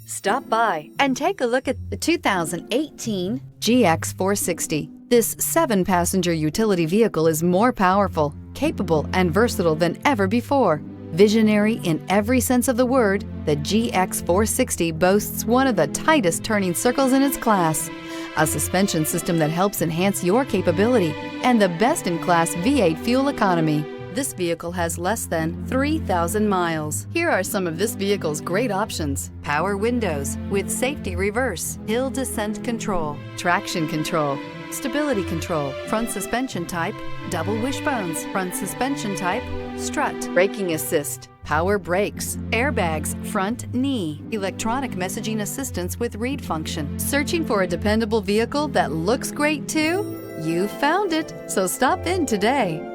Stop by and take a look at the 2018 GX 460. This 7-passenger utility vehicle is more powerful, capable, and versatile than ever before. Visionary in every sense of the word, the GX 460 boasts one of the tightest turning circles in its class, a suspension system that helps enhance your capability, and the best-in-class V8 fuel economy. This vehicle has less than 3,000 miles. Here are some of this vehicle's great options: power windows with safety reverse, hill descent control, traction control, stability control, front suspension type, double wishbones, front suspension type, strut, braking assist, power brakes, airbags, front knee, electronic messaging assistance with read function. Searching for a dependable vehicle that looks great too? You found it, so stop in today.